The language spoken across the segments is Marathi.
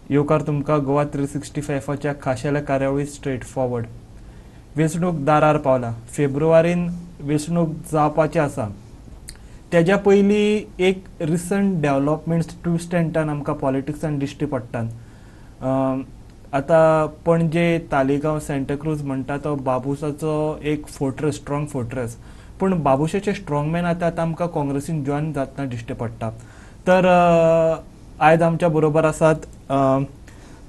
येवकार तुमकां गोवा 365च्या खाशेल्या कार्यावळी स्ट्रेट फॉरवर्ड. वेंचणूक दारार पावला. फेब्रुवारीन वेंचणूक जावपाची आसा. तेज्या पयलीं एक recent developments twist end turn आमकां पॉलिटिक्सान दिश्टी पडटात. आतां पणजे, तालिगांव, सेंटाक्रूज म्हणटा तो बाबुसाचो एक फोर्ट्रेस, स्ट्रॉंग फोर्ट्रेस. पूण बाबुशाचे स्ट्रॉंगमॅन आतां काँग्रेसीन जॉइन जातना दिश्टी पडटा. तर आयज आमच्या बरोबर आसात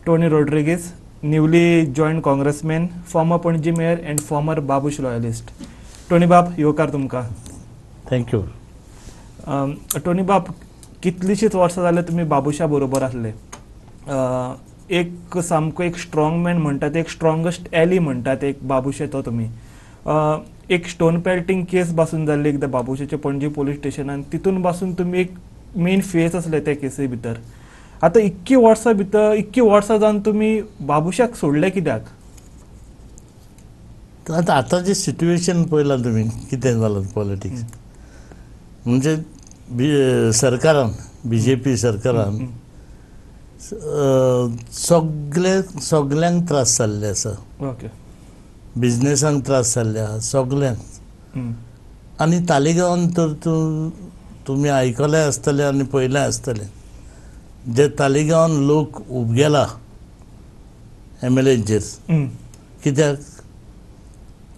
Tony Rodrigues, newly joined Congressman, former Panaji mayor and former Babush loyalist. Tony बाब, येवकार तुमकां. थँक्यू. टोनी बाब, कितलींशींच वर्सां जाले तुमी बाबुशा बरोबर आसले. एक सामको एक स्ट्रॉंगमॅन म्हणटात, एक स्ट्रॉंगस्ट एली म्हणटात एक बाबुशे तो तुमी. एक स्टोन पेल्टिंग केस पासून जाल्ली एकदां बाबुशाचे पणजी पुलीस स्टेशनान, तितून पासून तुमी एक मेन फेस आसले ते केसी भितर. आतां इतकी वर्सां जावन तुमी बाबुशाक सोडले कित्याक? आतांचें सिट्युएशन पळयलां तुमी कितें जालां पॉलिटिक्स. म्हणजे सरकारान, BJP सरकारान सगल्यांक त्रास जाल्ले आसा. ओके. बिजनेसांक त्रास जाल्ले आहा सगल्यांक. आनी तालिगांवान तर तुमी आयकलें आसतलें आनी पळयलें आसतलें, जे तालिगांवान लोक उबगेला MLAचेर. कित्याक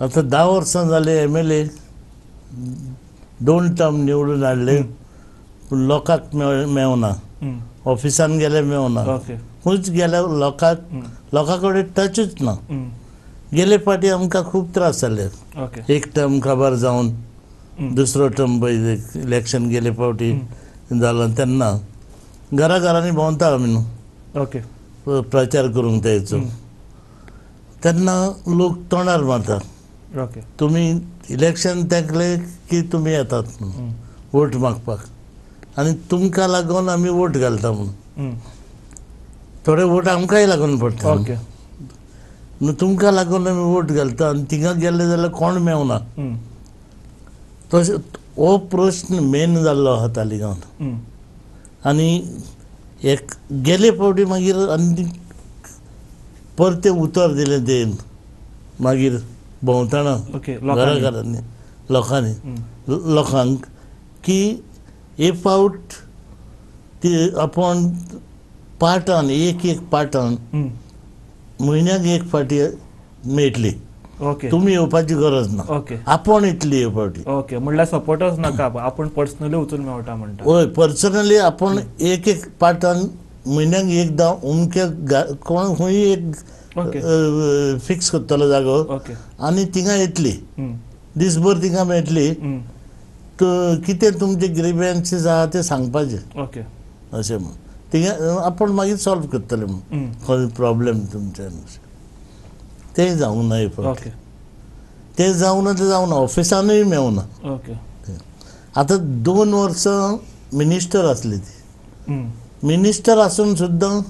आतां 10 वर्सां जाली MLA 2 टर्म निवडून हाडले, पूण लोकांक मेवना. ऑफिसान गेले मेवना. खंयच गेले लोकां कडेन टचूच ना. गेले फाटी आमकां खूब त्रास जाले. एक टर्म काबार जावन दुसरो टर्म पळय इलेक्शन गेले फावटी जालो तेन्ना घरांनी भोंवता आमी न्हू. प्रचार करूंक तेचो. तेन्ना लोक तोंडार मारता, तुमी इलेक्शन तेंकले की तुमी येतात म्हणून वोट मागपाक, आनी तुमकां लागून आमी वोट घालता म्हणून. थोडे वोट आमकांय लागून पडटा. तुमकां लागून आमी वोट घालता आनी थिंगा गेले जाल्यार कोण मेवना. तशें हो प्रश्न मेन जाल्लो आहा तालिगांवान. आनी एक गेले फावटी मागीर आनी परते उतर दिलें तें मागीर भोंवतना घरांनी लोकांक की हे फावट ती आपूण पाटान एक पाटान म्हयन्याक एक फाटी मेळटली. तुमी येवपाची गरज ना. आपूण येतली हे फावटी. म्हणल्यार सपोर्टर्स नाका, आपूण पर्सनली वचून मेळटा म्हणटा. हय, पर्सनली आपूण एक पाटान म्हयन्याक एकदां उमके कोण खंय एक फिक्स करतलो जागो आनी थिंगा येतली. दिसभर थिंगा मेळटली. कितें तुमचे ग्रिव्हन्सीस आहा ते सांगपाचे. अशें म्हण थिंगा आपूण मागीर सॉल्व करतले म्हण खंय प्रॉब्लेम तुमचे. तें जावंक ना हे फावटी. तें जावना ऑफिसानूय मेवना. आतां 2 वर्सां मिनिस्टर आसली ती. मिनिस्टर आसून सुद्दां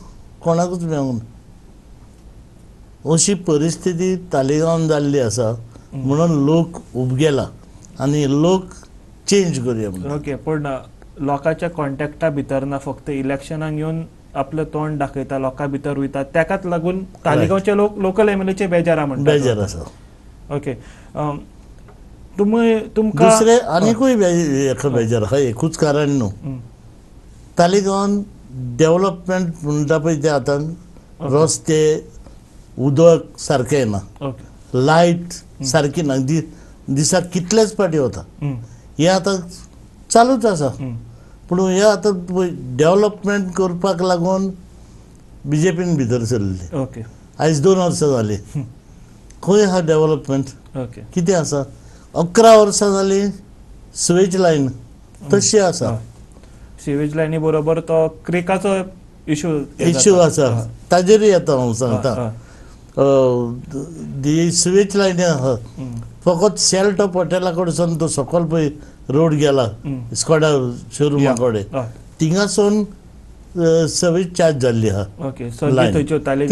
कोणाकूच मेवंक ना. अशी परिस्थिती तालिगांवान जाल्ली आसा म्हणून लोक उबगेला आनी लोक चेंज करुया म्हणून. पूण लोकांच्या कॉन्टॅक्टा भितर ना, फक्त इलेक्शनाक येवन आपलें तोंड दाखयता, लोकां भितर वयता, ताकाच लागून तालिगांवचे लोक लोकल MLAचे बेजार म्हणटा. बेजार आसा. ओके. तुमकां दुसरे आनीकूय हेका बेजार आहा. एकूच कारण न्हू. तालिगांवान डेव्हलपमेंट म्हणटा पळय ते आतां रस्ते, उदक सारकें ना, लायट सारकी ना. दिसाक कितलेच फाटी वता. हे आतां चालूच आसा. पूण हे आतां डेव्हलपमेंट करपाक लागून BJPन भितर सरली. आयज 2 वर्सां जाली. खंय आहा डेव्हलपमेंट? कितें आसा? 11 वर्सां जाली स्वेज लायन तशी आसा. सिवेज लायनी बरोबर तो क्रिकाचो इश्यू आसा. ताजेरूय येता हांव सांगता. दी स्वेज लायनी आहा. फकत सेल टॉप हॉटेला कडसून तो सकयल पळय रोड गेला स्कॉडा शोरुमा कडेन, थिंगासून सगळी चार्ज जाल्ली आहा.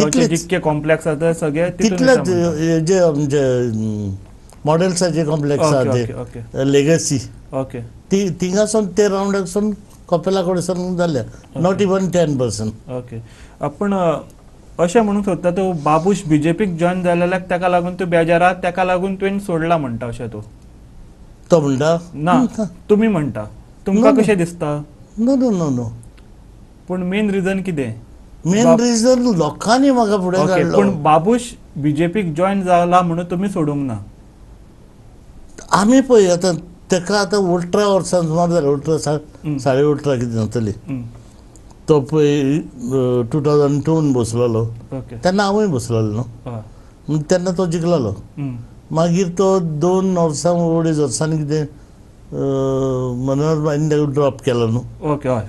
जितके कॉम्प्लेक्स आसा सगळे तितलेच जे आमचे मॉडेल्साचे कॉम्प्लेक्स आहा ते लेगसी, थिंगासून ते रावंडासून कपेला कडेन जाल्या नॉट इवन 10%. ओके. आपण अशें म्हणूंक सोदता तो बाबूश बीजेपीक जॉयन जालेल्याक ताका लागून तूं बेजारा ताका लागून तुवें सोडला म्हणटा अशें तूं तो म्हणटा ना तुमी म्हणटा तुमकां कशें दिसता? No no no no. पूण मेन रिजन कितें? मेन रिजन लोकांनी म्हाका फुडें ओके. काडलो. पूण बाबूश बीजेपीक जॉयन जाला म्हणून तुमी सोडूंक ना. आमी पळय आतां ताका आतां 18 वर्सां सुमार जालें. 18 18.5 कितें जातली. तो पळय 2002 बसलोलो ओके. तेन्ना हांवूय बसलोलो हय. न्हू. तेन्ना तो जिखलोलो. मागीर तो 2 वर्सां 2.5 वर्सांनी कितें मनोहर भाईन ताका ड्रॉप केलो न्हू. ओके. हय.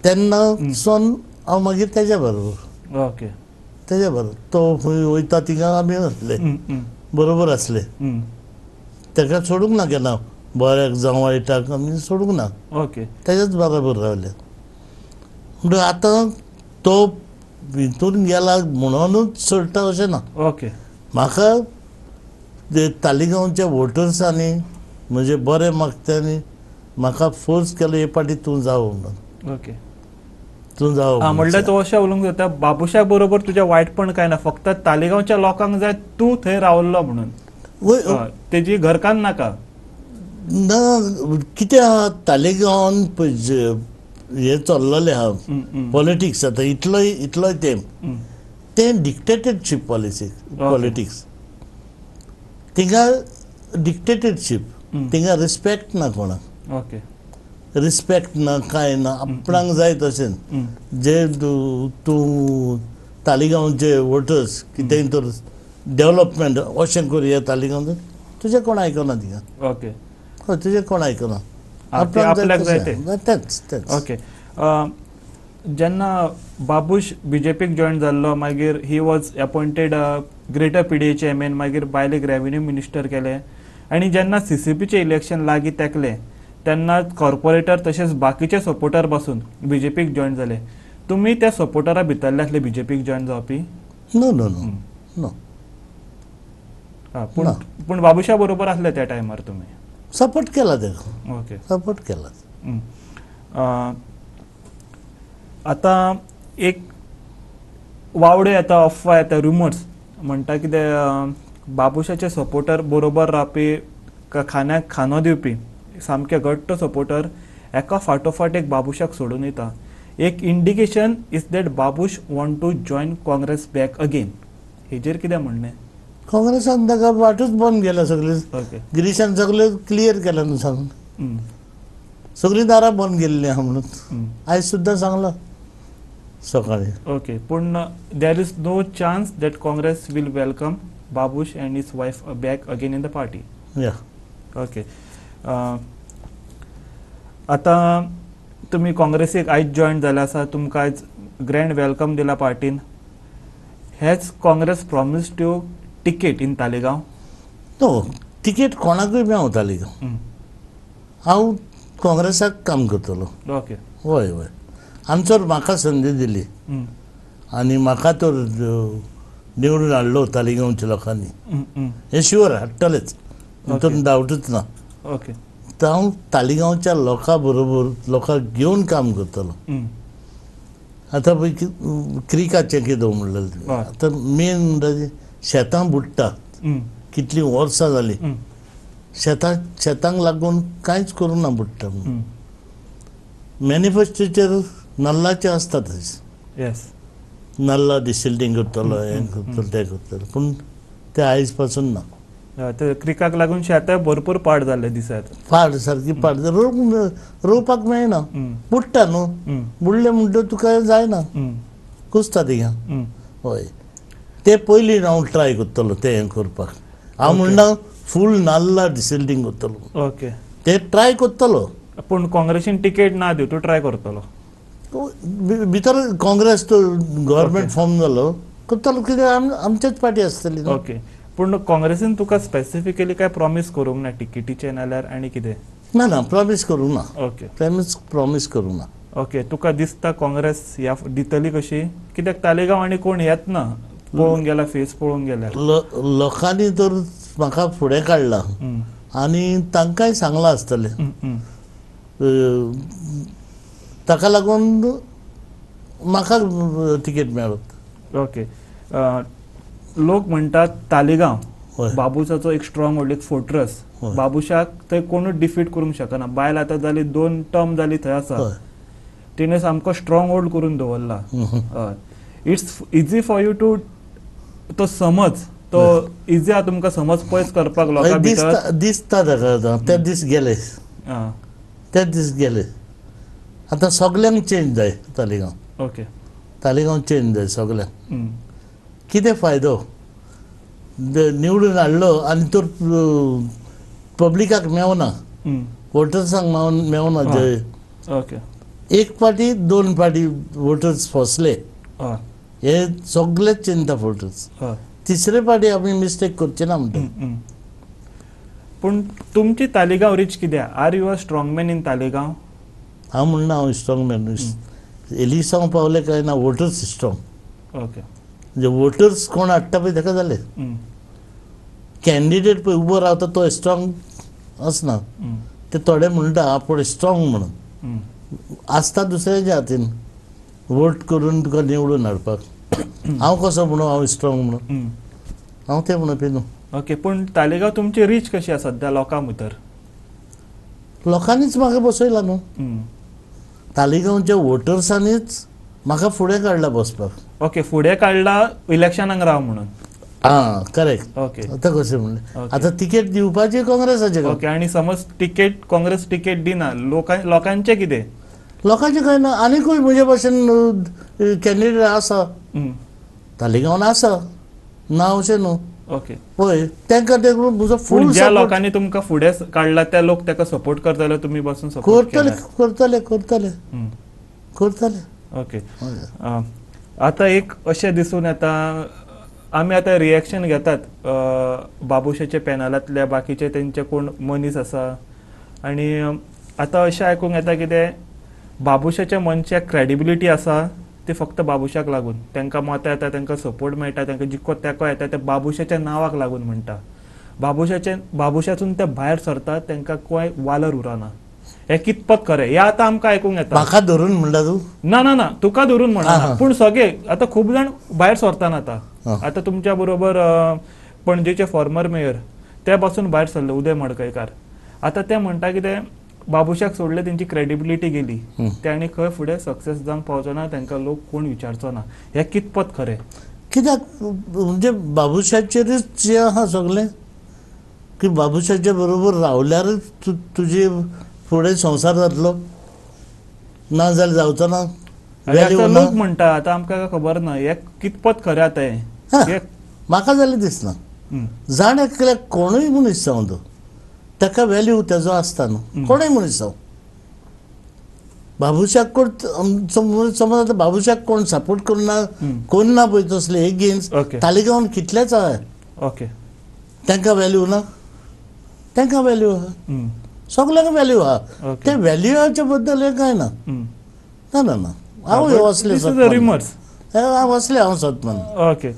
तेन्ना सोन हांव मागीर तेज्या बरोबर ओके. तेज्या बरोबर तो खंय वयता थिंगा आमी आसले बरोबर आसले. ताका सोडूंक ना केन्ना बऱ्याक जावं वायटाक आमी सोडूंक ना. ओके. तेज्याच बरोबर रावले. म्हणटकीर आतां तो हितून गेला म्हणूनच सोडटा अशें ना. ओके. म्हाका तालिगांवच्या वोटर्सांनी म्हणजे बरे मागत्यांनी म्हाका फोर्स केलो हे पाटी तूं जावो म्हणून. ओके. तूं जावो म्हणल्यार तो अशें उलोवंक जाता बाबुशा बरोबर तुजें वायटपण काय ना फक्त तालिगांवच्या लोकांक जाय तूं थंय रावल्लो म्हणून. तेजी घरकान्न नाका. ना कितें आहा तालिगांवान हे चल्ललें आहा पॉलिटिक्स आतां इतलोय तें डिक्टेटरशीप पॉलिटिक्स. थिंगा डिक्टेटरशीप थिंगा रिस्पेक्ट ना कोणाक. ओके. रिस्पेक्ट ना काय ना आपणाक जाय तशें. जे तूं तालिगांवचे वोटर्स कितेंय तर डेव्हलपमेंट अशें करुया तालिगांव तुजें कोण आयकना थिंगा. ओके. हय तुजें कोण आयकना. आपल्याक जाय तेंच. ओके. जेन्ना बाबूश बीजेपीक जॉयन जाल्लो मागीर he was appointed greater PDA chairman मागीर बायलेक रेव्हेन्यू मिनिस्टर केले आनी जेन्ना CCPचें इलेक्शन लागीं तेंकलें तेन्ना कॉर्पोरेटर तशेंच बाकीचे सपोर्टर पासून बीजेपीक जॉयन जाले. तुमी त्या सपोर्टरा भितरले आसले बीजेपीक जॉयन जावपी? No no no no. पूण बाबुशा बरोबर आसले त्या टायमार तुमी? सपोर्ट केला ताका. ओके. सपोर्ट केला. आतां एक वावडे येता अफवा येता रुमर्स म्हणटा कितें बाबुशाचे सपोर्टर बरोबर रावपी खान्याक खानो दिवपी सामके घट्ट सपोर्टर एका फाटोफाट एक बाबुशाक सोडून येता. एक indication is that Babush want to join Congress back again. हेजेर कितें म्हणणें? काँग्रेसान ताका वाटूच बंद केल्या सगळी. ओके. गिरीशान सगळें क्लियर केलें न्हू सांगून. सगळीं दारां बंद गेल्लीं आहा म्हणून आयज सुद्दां सांगलां सकाळीं. ओके. पूण there is no chance that Congress will welcome Babush and his wife back again in the party. Yeah. Okay. आतां तुमी काँग्रेसीक आयज जॉयन जाले आसा तुमकां आयज ग्रँड वेलकम दिला पार्टीन. Has Congress promised you ticket in Taleigao? No ticket कोणाकूय मेळटाली. हांव काँग्रेसाक काम करतलो. ओके. हय हय. आमचो म्हाका संदी दिली आनी म्हाका तर निवडून हाडलो तालिगांवच्या लोकांनी. हें शुअर हाडटलेच हितून डावटूच ना. ओके. हांव तालिगांवच्या लोकां बरोबर लोकांक घेवन काम करतलो. आतां पळय क्रिकाचें कितें म्हणलें आतां मेन म्हणजे शेतां बुडटात. कितलीं वर्सां जालीं शेतांक लागून कांयच करूं ना बुडटा. मॅनिफेस्टोचेर नल्लाचें आसतातच. येस. नल्ला डिसिल्टींग करतलो हें करतलो तें करतलो पूण तें आयज पासून ना. क्रिकाक लागून शेतां भरपूर पाड जाल्ले दिसत. पाड सारकी पाड रोवपाक मेळना. बुडटा न्हू. बुडले म्हणटकीर तुका जायना कुसता थिंगा. हय. ते पयलीं हांव ट्राय करतलो तें हें करपाक. हांव म्हणना फूल नाल्ला डिसिल्टींग करतलो. ओके. ते ट्राय करतलो. पूण काँग्रेसीन टिकेट ना दिव तूं ट्राय करतलो? भितर काँग्रेस तो गव्हर्मेंट फॉर्म जालो करतलो कितें आमचेच पार्टी आसतली. ओके. पूण काँग्रेसीन तुका स्पेसिफिकली काय प्रॉमिस करूंक ना टिकेटीचे नाल्यार आनी कितें? ना ना प्रॉमिस करूंक ना. ओके. प्रॉमिस करूंक ना. ओके. तुका दिसता काँग्रेस ह्या दितली कशी? कित्याक तालिगांव आनी कोण येत ना पळोवंक गेल्यार फेस पळोवंक गेल्यार. लोकांनी तर म्हाका फुडें काडला आनी तांकांय सांगलां आसतलें ताका लागून म्हाका तिकेट मेळत. ओके. लोक म्हणटात तालिगांव हय. बाबुशाचो एक स्ट्रॉंग होल्ड, एक फोर्ट्रस. हय. बाबुशाक थंय कोणूच डिफीट करूंक शकना. बायल आतां जाली 2 टर्म जाली थंय आसा. हय. तिणें सामको स्ट्रॉंग होल्ड करून दवरला. हय. It's easy for you to तो समज तो इजी आहा तुमकां समज पयस करपाक लोकां भितर. दिसता ताका ते दीस गेले, आं. ते दीस गेले. आतां सगल्यांक चेंज जाय तालिगांव. ओके. तालिगांव चेंज जाय सगल्यांक. हम्म. कितें फायदो निवडून हाडलो आनी तो पब्लिकाक मेवना, हम्म. वोटर्सांक मेवना जय. ओके. एक पाटी 2 पाटी वोटर्स फसले, हय. हे सगळेच चिंता वोटर्स. हय. तिसरे पाटी आमी मिस्टेक करचे ना म्हणटा. हम्म. पूण तुमची तालिगांव रीच कित्याक? Are you a strong man in Taleigao? हांव म्हणना हांव स्ट्रॉंग मॅन. एलिसांव पावले काय ना वोटर्स स्ट्रॉंग. ओके. म्हणजे वोटर्स कोण हाडटा पळय ताका जाले. कॅन्डिडेट पळय उबो रावता तो स्ट्रॉंग आसना. ते थोडे म्हणटा आपूण स्ट्रॉंग म्हणून. आसता दुसऱ्याच्या हातीन वोट करून तुका निवडून हाडपाक. हांव कसो म्हणू हांव स्ट्रॉंग म्हणून? हांव तें म्हणपी न्हू. ओके. पूण तालिगांव तुमची रीच कशी आसा सद्या लोकां भितर? लोकांनीच म्हाका बसयला न्हू. तालिगांवच्या वोटर्सांनीच म्हाका फुडें काडला बसपाक. ओके. फुडें काडला इलेक्शनाक राव म्हणून. हां करेक्ट. ओके. आतां कशें म्हणलें. ओके. आतां तिकेट दिवपाची काँग्रेसाचे. ओके. आनी समज तिकेट काँग्रेस तिकेट दिना लोकांचें कितें? लोकांचें कांय ना. आनीकूय म्हजे भशेन कॅन्डिडेट आसा तालिगांवान आसा, ना अशें न्हू. ओके. पळय तांकां ते म्हजो फूल ज्या लोकांनी तुमकां फुडें काडला त्या लोक ताका सपोर्ट करतले, तुमी बसून सपोर्ट करतले केल्यार? करतले करतले. ओके. आतां एक अशें दिसून येता, आमी आतां रिएक्शन घेतात बाबुशाचे पॅनलांतल्या बाकीचे तेंचे कोण मनीस आसा, आनी आतां अशें आयकूंक येता कितें बाबुशाच्या मनशाक क्रेडिबिलिटी आसा ती फक्त बाबुशाक लागून. तांकां मतां येता, तांकां सपोर्ट मेळटा, तांकां जितको तेंको येता ते बाबुशाच्या नांवाक लागून म्हणटा. बाबुशासून ते भायर सरतात तांकां कोय वालर उरना. हे कितपत खरें हें आतां आमकां आयकूंक येता. म्हाका धरून म्हणटा तूं? ना तुका धरून म्हणना, पूण सगळे आतां खूब जाण भायर सरताना आतां तुमच्या बरोबर पणजेचे फॉर्मर मेयर ते पासून भायर सरले, उदय मडकयकार. आतां ते म्हणटा कितें बाबुशाक सोडले तेंची क्रेडिबिलिटी गेली, ते आनी खंय फुडें सक्सेस जावंक पावचो ना, तांकां लोक कोण विचारचो ना. हें कितपत खरें? कित्याक म्हणजे बाबुशाचेरच जें आहा सगळें, की बाबुशाच्या बरोबर रावल्यारच तुजे फुडें संवसार जातलो, ना जाल्यार जावचो ना. लोक म्हणटा, आतां आमकां खबर ना हें कितपत खरें आतां हें. म्हाका जाल्यार दिसना. जाण एकल्याक कोणूय मनीस जावं तो, ताका व्हॅल्यू तेजो आसता न्हू. कोणूय मनीस जावं. बाबुशाक कोण समज आतां बाबुशाक कोण सपोर्ट करना, कोण ना पळय तसले हे गेम्स तालिगांवान कितलेच आहा. ओके. तांकां व्हॅल्यू ना? तांकां व्हॅल्यू आहा, सगळ्यांक व्हॅल्यू आहा. ते व्हॅल्यूच्या बद्दल हें कांय ना. ना हांव हे वसले हांव वसले हांव सत. ओके.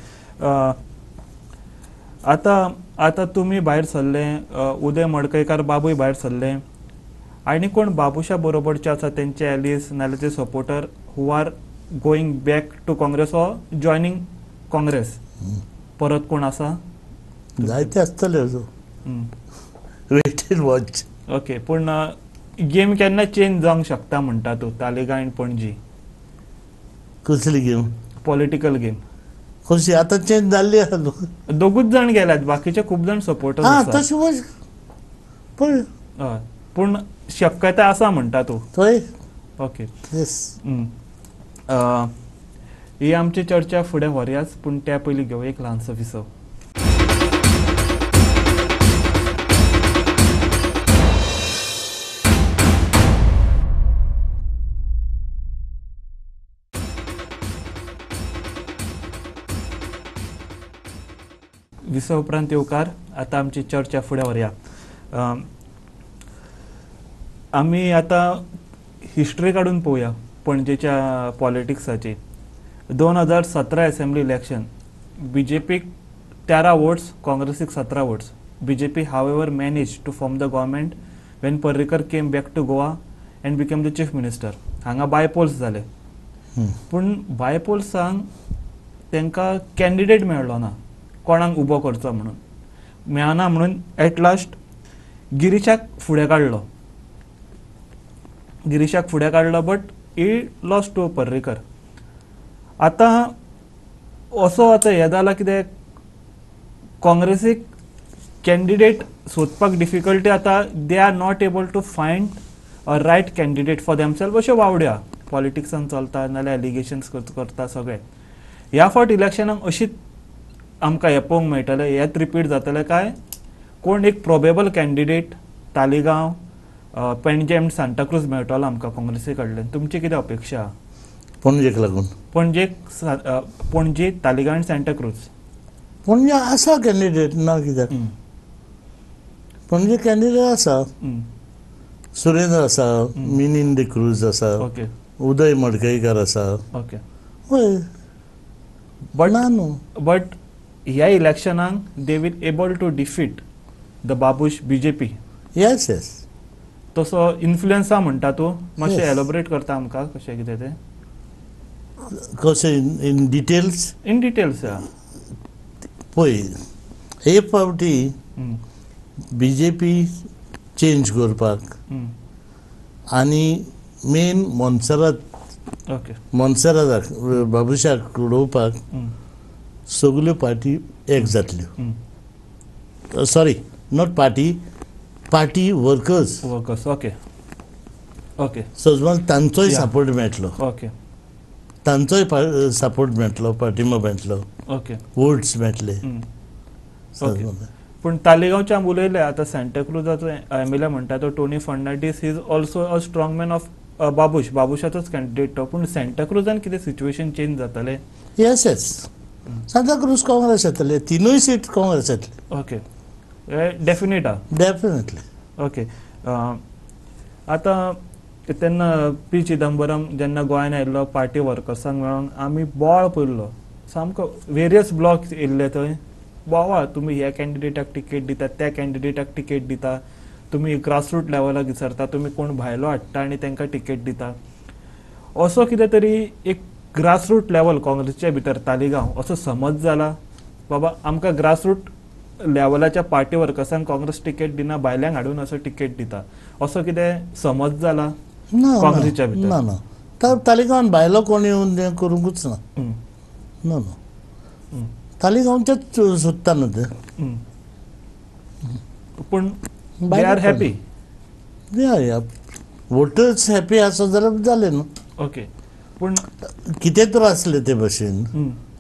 आतां तुमी भायर सरले, उदय मडकयकार बाबूय भायर सरले, आनी कोण बाबुशा बरोबरचे आसा तेंचे एलिस नाल्यार ते supporter who are going back to Congress or joining Congress, परत कोण आसा? जायते आसतले. Wait and watch. ओके. पूण गेम केन्ना चेंज जावंक शकता म्हणटा तूं तालिगांव आनी पणजी? कसली गेम? Political game. कशी आतां चेंज जाल्ली आहा न्हू. दोगूच जाण गेल्यात, बाकीचे खूब जाण सपोर्टर्स आसात. तशें पळय. हय. पूण शक्यताय आसा म्हणटा तूं? थंय. ओके. ही आमची चर्चा फुडें व्हरयाच, पूण त्या पयलीं घेवया एक ल्हानसो विसव. विसव उपरांत येवकार आतां आमची चर्चा फुडें व्हरया. आमी आतां हिस्ट्री काडून पळोवया पणजेच्या पॉलिटिक्साची. 2017 असेंब्ली इलेक्शन BJPक 13 वोट्स, काँग्रेसीक 17 votes. BJP however managed to form the government when Parrikar came back to Goa and became the chief minister. हांगा बायपोल्स जाले, पूण बायपोल्सांक तांकां कॅन्डिडेट मेळ्ळो ना कोणाक उबो करचो म्हणून. मेळना म्हणून एट लास्ट गिरीशाक फुडें काडलो but he loss to Parrikar. आतां असो हें जाला कितें काँग्रेसीक कॅन्डिडेट सोदपाक डिफिकल्टी आतां. They are not able to find a right candidate for themself. अश्यो वावड्या पॉलिटिक्सान चलता नाल्यार एलिगेशन्स करता सगळे. ह्या फावट इलेक्शनाक अशीच आमकां हें पळोवंक मेळटलें, हेंच रिपीट जातलें काय कोण एक प्रोबेबल कॅन्डिडेट तालिगांव, पणजे आनी सांताक्रूज मेळटलो आमकां काँग्रेसी कडल्यान. तुमची कितें अपेक्षा आहा? पणजेक लागून? पणजे, तालिगांव आनी सांताक्रूज. पणजे आसा कॅन्डिडेट, ना कित्याक? पणजे कॅन्डिडेट आसा. सुरेंद्र आसा, मिनीन डी क्रूज आसा, ओके, उदय मडकईकार आसा. ओके. हय, बट ना न्हू. बट ह्या इलेक्शनाक they will able to defeat the Babush BJP. Yes yes. तसो इन्फ्लुएन्स आहा म्हणटा तूं, मातशें Yes. एलोबरेट करता आमकां कशें कितें तें? कशें इन डिटेल्स? इन डिटेल्स या. पळय, हे फावटी बीजेपी चेंज करपाक आनी मेन मोन्सेराताक बाबुशाक उडोवपाक सगल्यो पार्टी एक जातल्यो. Sorry, not party workers. Okay, okay, समज तांचोय Yeah. सपोर्ट मेळटलो, ओके, तांचोय सपोर्ट मेळटलो, पार्टिमा मेळटलो, ओके, वोट्स मेळटले. ओके. पूण तालिगांवच्या उलयले आतां सांताक्रूजाचो एमएलए म्हणटा तो Tony Fernandes is also a strong man of बाबुशाचोच कॅन्डिडेट तो. पूण सांताक्रूजान कितें सिच्युएशन चेंज जातलें? Yes yes. सांताक्रूज काँग्रेस येतले, तिनूय सीट काँग्रेस येतले. ओके, डेफिनेट आहा. डेफिनेटली. ओके. आतां तेन्ना पी चिदंबरम जेन्ना गोंयान आयिल्लो पार्टी वर्कर्सांक मेळोन आमी बोवाळ पयल्लो सामको. वेरियस ब्लॉक्स येयल्ले थंय. बोवाळ, तुमी ह्या कॅन्डिडेटाक टिकेट दिता, त्या कॅन्डिडेटाक टिकेट दिता, तुमी ग्रासरूट लेवलाक विचारता, तुमी कोण भायलो हाडटा आनी तांकां टिकेट दिता. असो कितें तरी एक ग्रासरूट लेवल काँग्रेसच्या भितर तालिगांव असो समज जाला बाबा आमकां ग्रासरूट लेवलाच्या पार्टी वर्कर्सांक काँग्रेस टिकेट दिना, भायल्यांक हाडून असो टिकेट दिता, असो कितें समज जाला काँग्रेसच्या भितर? ना ना, तालिगांवान भायलो कोण येवन हें करूंकूच ना. ना ना, तालिगांवचेच सोदता न्हू ते. पूण दे आर हॅपी. या वोटर्स हॅपी आसा जाल्यार जालें न्हू. ओके. पूण कितें तर आसलें ते भशेन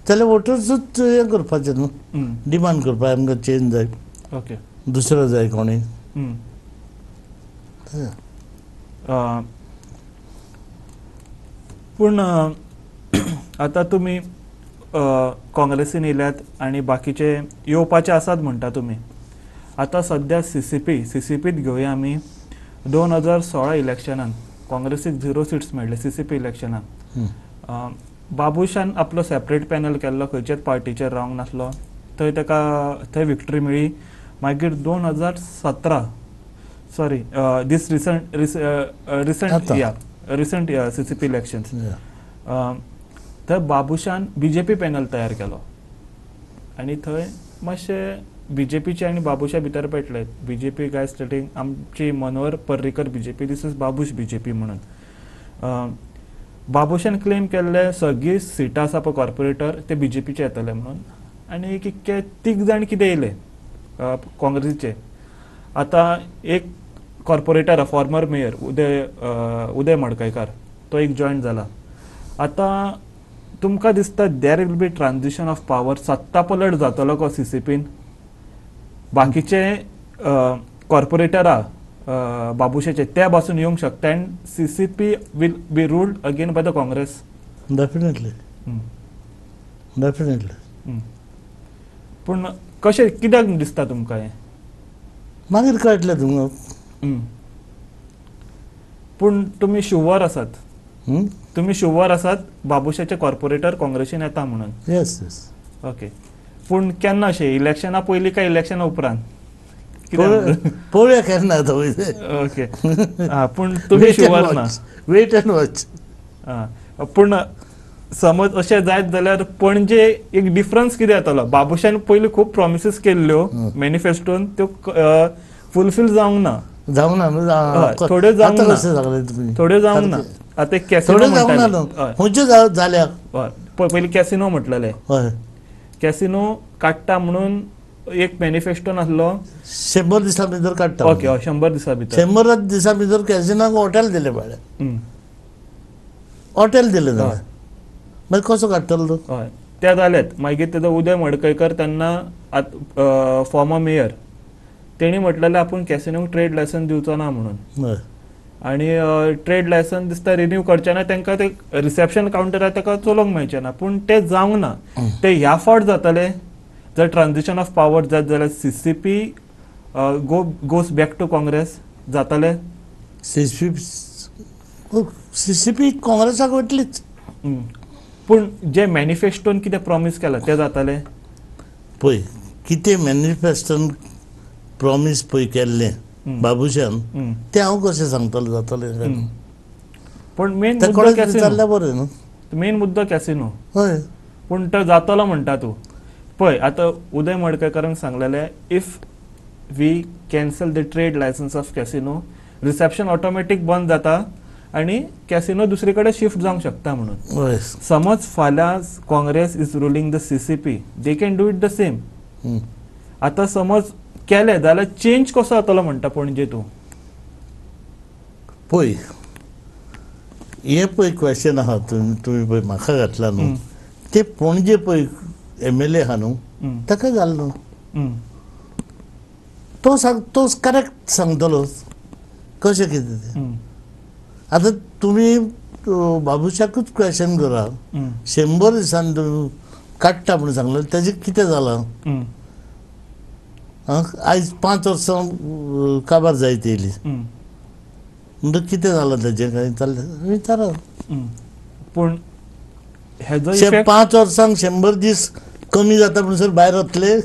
जाल्यार वोटर्सूच हें करपाचें न्हू, डिमांड करपाक आमकां चेंज जाय. ओके. दुसरो जाय कोणी. पूण आतां तुमी काँग्रेसीन येयल्यात आनी बाकीचे येवपाचे आसात म्हणटा तुमी. आतां सद्या सीसीपीत घेवया आमी. 2016 इलेक्शनान काँग्रेसीक 0 सीट्स मेळ्ळे सीसीपी इलेक्शनाक. बाबुशान आपलो सेपरेट पॅनल केल्लो, खंयच्याच पार्टीचेर रावंक नासलो. थंय विक्टरी मेळ्ळी. मागीर 2017 सॉरी दीस रिसंट सीसीपी इलेक्शन्स थंय बाबुशान बीजेपी पॅनल तयार केलो आनी थंय मातशे बीजेपीचे आनी बाबुशा भितर पेटले. बीजेपी गाय स्टेटींग आमची Manohar Parrikar BJP, this is Babush BJP म्हणून. बाबुशान क्लेम केल्ले सगळी सिटां आसा पळय कॉर्पोरेटर ते बीजेपीचे येतले म्हणून. आनी कितके 3 जाण कितें येयले काँग्रेसीचे. आतां एक कॉर्पोरेटर फॉर्मर मेयर उदय मडकईकार तो एक जॉयन जाला. आतां तुमकां दिसता there will be transition of power, सत्ता पलट जातलो को सीसीपीन? बाकीचे कॉर्पोरेटर आहा बाबुशाचे ते पासून येवंक शकता and CCP will be ruled again by the Congress? Definitely. पूण कशें कित्याक दिसता तुमकां हें? मागीर कळटलें तुमकां. पूण तुमी शुवर आसात? तुमी शुवर आसात बाबुशाचे कॉर्पोरेटर काँग्रेसीन येता म्हणून? Yes yes. ओके. पूण केन्ना अशें इलेक्शना पयलीं काय इलेक्शना उपरांत? पळोवया केन्ना तो ओके पूण तुमी शुअर ना. Wait and watch. पूण समज अशें जायत जाल्यार पणजे एक डिफरन्स कितें जातालो. बाबुशान पयलीं खूब प्रॉमिसीस केल्ल्यो मॅनिफेस्टोन, त्यो फुलफील जावंक ना. थोड्यो जावंक ना, थोड्यो जावंक ना. आतां कॅसिनो म्हणटाले, जाल्या पयलीं कॅसिनो म्हटलेले, कॅसिनो काडटा म्हणून एक मॅनिफेस्टोन आसलो 100 दिसां भितर काडटा. ओके 100 दिसां भितर, 100 दिसां भितर कॅसिनाक हॉटेल दिले बाळे, हॉटेल दिले जाल्यार मागीर कसो काडटलो तो. हय ते जालेत. मागीर तेजो उदय मडकयकर तेन्ना फॉर्मर मेयर, तेणी म्हटलेलें आपूण कॅसिनोक ट्रेड लायसन्स दिवचो ना म्हणून. आनी ट्रेड लायसन्स दिसता रिन्यू करचे ना, तांकां ते रिसेप्शन कावंटरार ताका चलोवंक मेळचें ना. पूण तें जावंक ना. ते ह्या फावट जातले जर ट्रान्झिशन ऑफ पावर जात जाल्यार CCP goes back to Congress जातले. CCP काँग्रेसाक वयतलीच. पूण जे मॅनिफेस्टोन कितें प्रॉमीस केला ते जातले. पळय कितें मॅनिफेस्टोन प्रॉमीस पळय केल्लें बाबुशान, तें हांव कशें सांगतलो जातलें. पूण मेन मुद्दो कॅसिनो, बरें न्हू, मेन मुद्दो कॅसिनो. हय पूण तो जातलो म्हणटा तूं. पळय आतां उदय मडकयकारान सांगलेलें, if we cancel the trade licence of casino, reception automatic बंद जाता आनी कॅसिनो दुसरे कडेन शिफ्ट जावंक शकता म्हणून. समज फाल्यां Congress is ruling the CCP, they can do it the same. आतां समज केलें जाल्यार चेंज कसो जातलो म्हणटा पणजे तूं. पळय हें पळय क्वेश्चन आहा तुमी पळय म्हाका घातला न्हू, ते पणजे पळय MLA आहा न्हू, ताका घाल न्हू. तो करेक्ट सांगतलो कशें कितें तें. आतां तुमी बाबुशाकूच क्वेश्चन करा, 100 दिसान काडटा म्हणून सांगलें, तेजें कितें जालां. आयज 5 वर्सां काबार जायत येयली, म्हणटकीर कितें जालां तेजें काय जाल्यार विचारा. पूण हेजो 5 वर्सांक 100 दीस कमी जाता म्हणसर भायर वतले.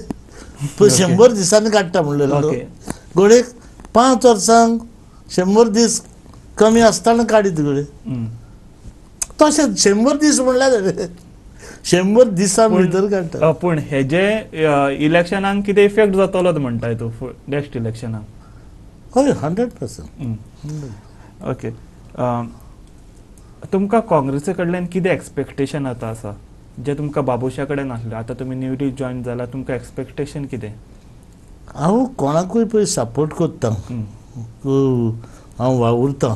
100 दिसांनी काडटा म्हणलेलो घोडे 5 वर्सांक 100 दीस कमी आसतना काडीत घोडे. तशें 100 दीस म्हणल्यार 100 दिसां भितर काडटा. पूण हेजे इलेक्शनाक कितें इफेक्ट जातलो म्हणटाय तूं नेक्स्ट इलेक्शनाक. हय 100%. ओके तुमकां काँग्रेसी कडल्यान कितें एक्सपेक्टेशन आतां आसा जे तुमकां बाबुशा कडेन नासलें. आतां तुमी न्यूली जॉयन जाल्यार तुमकां एक्सपेक्टेशन कितें. हांव कोणाकूय पळय सपोर्ट करता, हांव वावुरतां,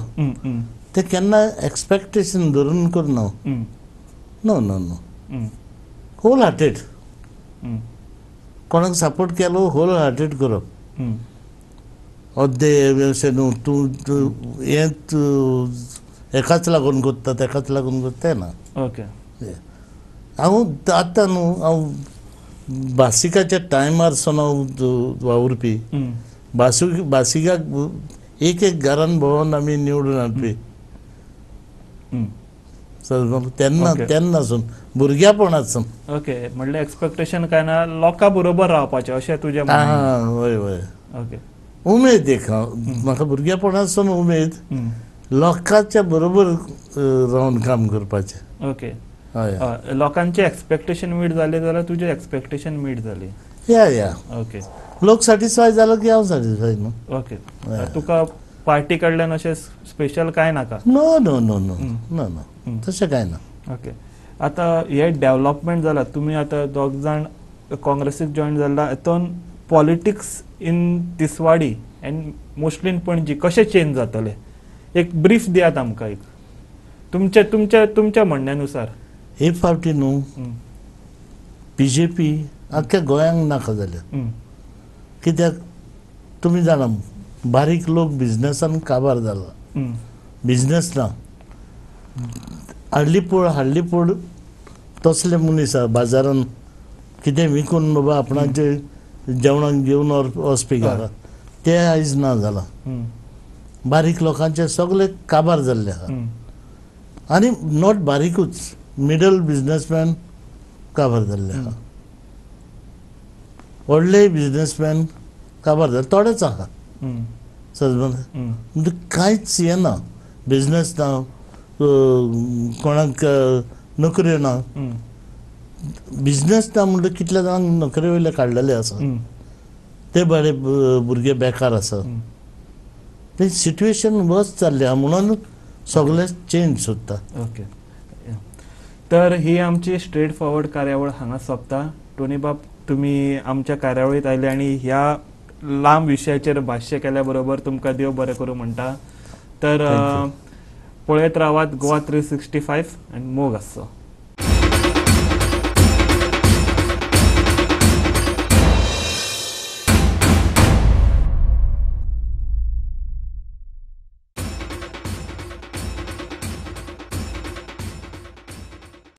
ते केन्ना एक्सपेक्टेशन धरून करना. No no no, wholehearted. कोणाक सपोर्ट केलो होल हार्टेड करप. अशें न्हू तूं हें एकाच लागून करता तेकाच लागून करता तें ना. ओके हांव आतां न्हू हांव भासिकाच्या टायमार सावन हांव वावुरपी. भासिकाक एक घरान भोंवन आमी निवडून हाडपी. तेन्नासून भुरग्यापणासून. ओके म्हणल्यार एक्सपेक्टेशन काय ना, लोकां बरोबर रावपाचें अशें तुजें. हय हय. ओके उमेद एक म्हाका भुरग्यापणासून उमेद लोकांच्या बरोबर रावन काम करपाचें. ओके लोकांचे एक्सपेक्टेशन मीट जाले जाल्यार तुजे एक्सपेक्टेशन मीट जाली. या ओके लोक सॅटिस्फाय जालो की हांव सॅटिस्फाय न्हू. ओके तुका पार्टी कडल्यान अशें स्पेशल काय नाका. No no no no no no तशें काय ना. ओके आतां हे डेव्हलपमेंट जाला, तुमी आतां दोग जाण काँग्रेसीक जॉयन जाल्ला, हितून politics in Tiswadi end mostly in Panaji कशें चेंज जातले. एक ब्रीफ दियात आमकां एक तुमच्या म्हणण्यानुसार. हे फावटी न्हू BJP आख्ख्या गोंयांक नाका जाल्यार. कित्याक तुमी जाणा बारीक लोक बिझनेसान काबार जाला. बिझनेस ना, हाडली पड तसले मनीस आहा बाजारान कितें विकून बाबा आपणाचे जेवणाक घेवन वचपी घरा, ते आयज ना जाला. बारीक लोकांचे सगळे काबार जाल्ले आहा. आनी नॉट बारीकूच, मिडल बिझनेसमॅन काबार जाल्ले आहा. व्हडले बिझनेसमॅन काबार जालें थोडेच आहा हम्म. सजमन हम्म. म्हणजे कांयच हें ना बिझनस ना कोणाक नोकऱ्यो ना हम्म. बिझनस ना म्हणटकीर कितले जाणांक नोकरे वयले काडलेले आसा हम्म. ते बरे भुरगे बेकार आसा हम्म. ते सिट्युएशन वर्स जाल्ली आहा म्हणून सगळे चेंज सोदता ओके. तर ही आमची स्ट्रेट फॉरवर्ड कार्यावळ हांगा सोंपता. टोनी बाब, तुमी आमच्या कार्यावळीत आयले आनी ह्या लांब विशयाचेर भाश्य केल्या बरोबर तुमकां देव बरें करूं म्हणटा. तर Thank you. पळयत रावात गोवा 365 आनी मोग आसचो.